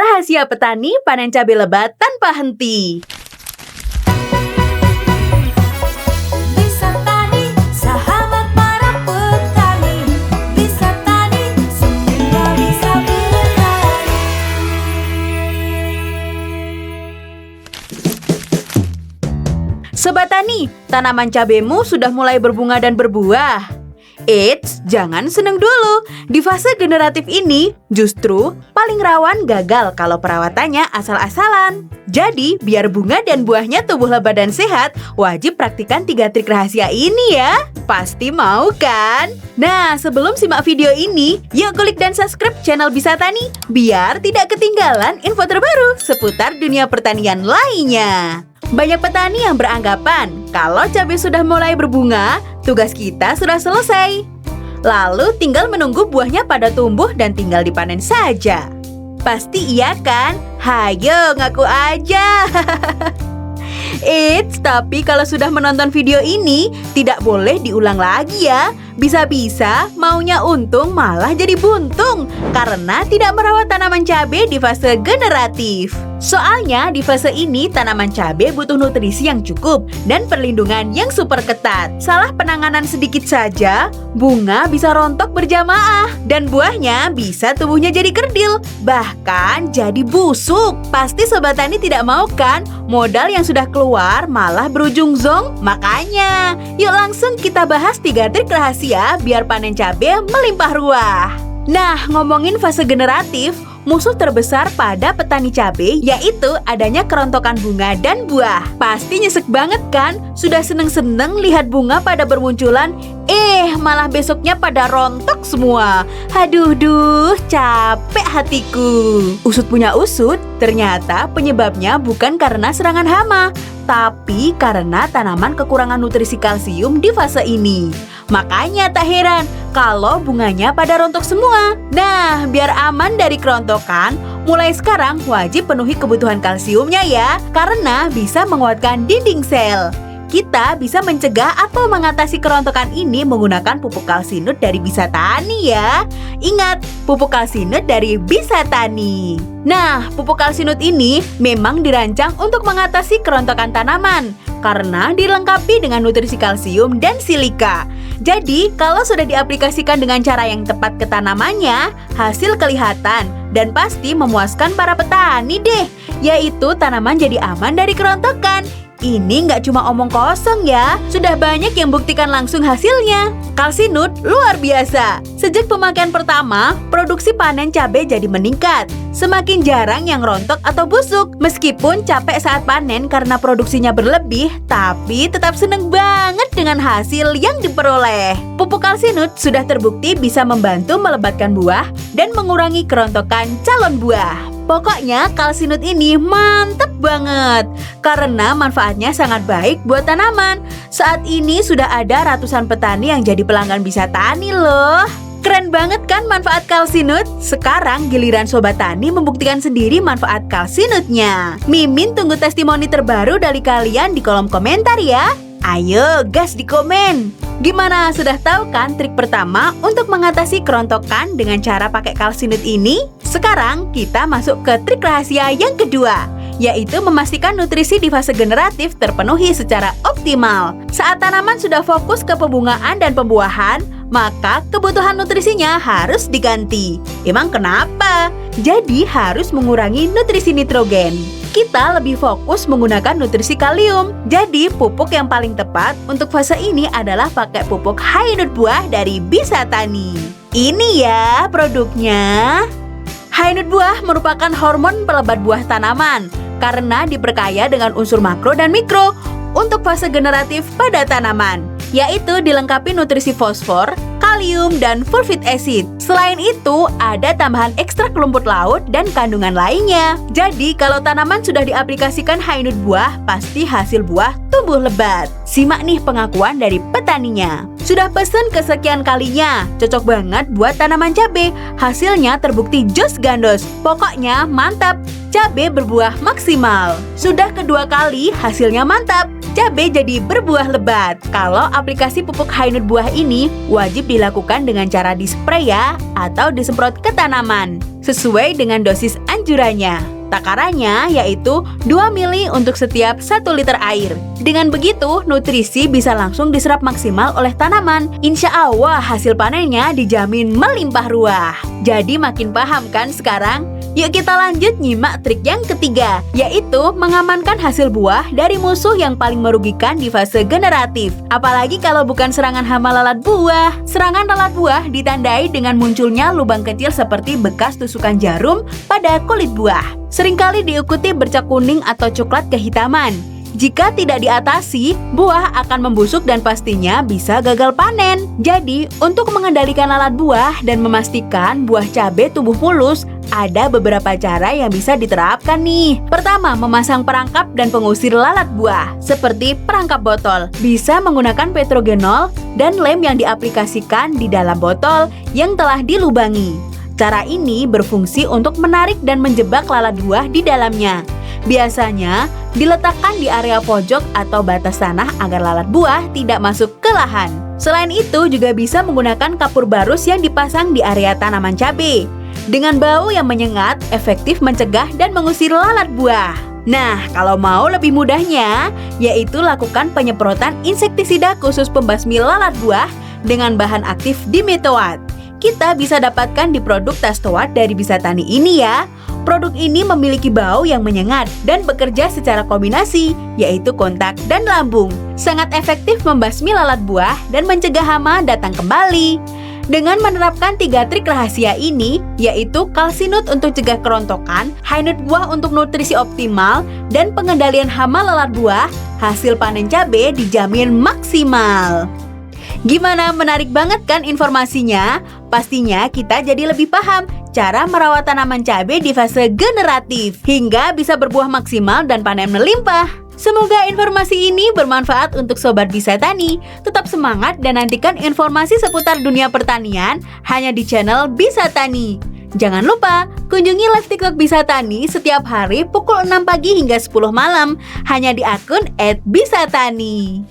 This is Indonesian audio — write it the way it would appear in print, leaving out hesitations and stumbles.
Rahasia petani panen cabai lebat tanpa henti. Bisa tani, sahabat para petani. Bisa tani, semua bisa bertani. Sobat Tani, tanaman cabaimu sudah mulai berbunga dan berbuah. Eits, jangan seneng dulu. Di fase generatif ini, justru paling rawan gagal kalau perawatannya asal-asalan. Jadi, biar bunga dan buahnya tumbuh lebat dan sehat, wajib praktikan 3 trik rahasia ini ya. Pasti mau kan? Nah, sebelum simak video ini, yuk klik dan subscribe channel Bisa Tani, biar tidak ketinggalan info terbaru seputar dunia pertanian lainnya. Banyak petani yang beranggapan kalau cabai sudah mulai berbunga, tugas kita sudah selesai. Lalu tinggal menunggu buahnya pada tumbuh dan tinggal dipanen saja. Pasti iya kan? Hayo ngaku aja. Eits, tapi kalau sudah menonton video ini, tidak boleh diulang lagi ya. Bisa-bisa maunya untung malah jadi buntung karena tidak merawat tanaman cabai di fase generatif. Soalnya di fase ini tanaman cabai butuh nutrisi yang cukup dan perlindungan yang super ketat. Salah penanganan sedikit saja, bunga bisa rontok berjamaah dan buahnya bisa tumbuhnya jadi kerdil, bahkan jadi busuk. Pasti Sobat Tani tidak mau kan modal yang sudah keluar malah berujung zong? Makanya, yuk langsung kita bahas 3 trik rahasia biar panen cabai melimpah ruah. Nah, ngomongin fase generatif, musuh terbesar pada petani cabai yaitu adanya kerontokan bunga dan buah. Pasti nyesek banget kan? Sudah seneng-seneng lihat bunga pada bermunculan, malah besoknya pada rontok semua. Aduh, capek hatiku. Usut punya usut, ternyata penyebabnya bukan karena serangan hama, tapi karena tanaman kekurangan nutrisi kalsium di fase ini. Makanya tak heran kalau bunganya pada rontok semua. Nah, biar aman dari kerontokan, mulai sekarang wajib penuhi kebutuhan kalsiumnya ya, karena bisa menguatkan dinding sel. Kita bisa mencegah atau mengatasi kerontokan ini menggunakan pupuk kalsinut dari Bisa Tani ya. Ingat, pupuk kalsinut dari Bisa Tani. Nah, pupuk kalsinut ini memang dirancang untuk mengatasi kerontokan tanaman karena dilengkapi dengan nutrisi kalsium dan silika. Jadi, kalau sudah diaplikasikan dengan cara yang tepat ke tanamannya, hasil kelihatan dan pasti memuaskan para petani deh, yaitu tanaman jadi aman dari kerontokan. Ini nggak cuma omong kosong ya, sudah banyak yang buktikan langsung hasilnya. Kalsinut luar biasa. Sejak pemakaian pertama, produksi panen cabai jadi meningkat. Semakin jarang yang rontok atau busuk. Meskipun capek saat panen karena produksinya berlebih, tapi tetap seneng banget dengan hasil yang diperoleh. Pupuk kalsinut sudah terbukti bisa membantu melebatkan buah dan mengurangi kerontokan calon buah. Pokoknya kalsinut ini mantep banget karena manfaatnya sangat baik buat tanaman. Saat ini sudah ada ratusan petani yang jadi pelanggan Bisa Tani loh. Keren banget kan manfaat kalsinut? Sekarang giliran Sobat Tani membuktikan sendiri manfaat kalsinutnya. Mimin tunggu testimoni terbaru dari kalian di kolom komentar ya. Ayo gas di komen. Gimana, sudah tahu kan trik pertama untuk mengatasi kerontokan dengan cara pakai kalsinut ini? Sekarang kita masuk ke trik rahasia yang kedua, yaitu memastikan nutrisi di fase generatif terpenuhi secara optimal. Saat tanaman sudah fokus ke pembungaan dan pembuahan, maka kebutuhan nutrisinya harus diganti. Emang kenapa? Jadi harus mengurangi nutrisi nitrogen. Kita lebih fokus menggunakan nutrisi kalium. Jadi pupuk yang paling tepat untuk fase ini adalah pakai pupuk Hainut Buah dari Bisa Tani. Ini ya produknya. Hainut Buah merupakan hormon pelebat buah tanaman karena diperkaya dengan unsur makro dan mikro untuk fase generatif pada tanaman, yaitu dilengkapi nutrisi fosfor, kalium, dan fulvic acid. Selain itu, ada tambahan ekstrak rumput laut dan kandungan lainnya. Jadi, kalau tanaman sudah diaplikasikan Hainut Buah, pasti hasil buah tumbuh lebat. Simak nih pengakuan dari petaninya. Sudah pesen kesekian kalinya, cocok banget buat tanaman cabai. Hasilnya terbukti jos gandos. Pokoknya mantap, cabai berbuah maksimal. Sudah kedua kali, hasilnya mantap. Cabai jadi berbuah lebat. Kalau aplikasi pupuk Hainut Buah ini wajib dilakukan dengan cara dispray ya, atau disemprot ke tanaman sesuai dengan dosis anjuran anjurannya. Takarannya yaitu 2 mili untuk setiap 1 liter air. Dengan begitu, nutrisi bisa langsung diserap maksimal oleh tanaman. Insya Allah hasil panennya dijamin melimpah ruah. Jadi makin paham kan sekarang? Yuk kita lanjut nyimak trik yang ketiga, yaitu mengamankan hasil buah dari musuh yang paling merugikan di fase generatif. Apalagi kalau bukan serangan hama lalat buah. Serangan lalat buah ditandai dengan munculnya lubang kecil seperti bekas tusukan jarum pada kulit buah. Seringkali diikuti bercak kuning atau coklat kehitaman. Jika tidak diatasi, buah akan membusuk dan pastinya bisa gagal panen. Jadi, untuk mengendalikan lalat buah dan memastikan buah cabai tumbuh mulus, ada beberapa cara yang bisa diterapkan nih. Pertama, memasang perangkap dan pengusir lalat buah, seperti perangkap botol. Bisa menggunakan petrogenol dan lem yang diaplikasikan di dalam botol yang telah dilubangi. Cara ini berfungsi untuk menarik dan menjebak lalat buah di dalamnya. Biasanya diletakkan di area pojok atau batas tanah agar lalat buah tidak masuk ke lahan. Selain itu juga bisa menggunakan kapur barus yang dipasang di area tanaman cabai. Dengan bau yang menyengat, efektif mencegah dan mengusir lalat buah. Nah, kalau mau lebih mudahnya, yaitu lakukan penyemprotan insektisida khusus pembasmi lalat buah dengan bahan aktif dimetoat. Kita bisa dapatkan di produk Tastoat dari Bisa Tani ini ya. Produk ini memiliki bau yang menyengat dan bekerja secara kombinasi, yaitu kontak dan lambung. Sangat efektif membasmi lalat buah dan mencegah hama datang kembali. Dengan menerapkan 3 trik rahasia ini, yaitu kalsinut untuk cegah kerontokan, high-nut buah untuk nutrisi optimal, dan pengendalian hama lalat buah, hasil panen cabai dijamin maksimal. Gimana, menarik banget kan informasinya? Pastinya kita jadi lebih paham cara merawat tanaman cabai di fase generatif, hingga bisa berbuah maksimal dan panen melimpah. Semoga informasi ini bermanfaat untuk Sobat Bisa Tani. Tetap semangat dan nantikan informasi seputar dunia pertanian hanya di channel Bisa Tani. Jangan lupa kunjungi live TikTok Bisa Tani setiap hari pukul 6 pagi hingga 10 malam hanya di akun @bisatani.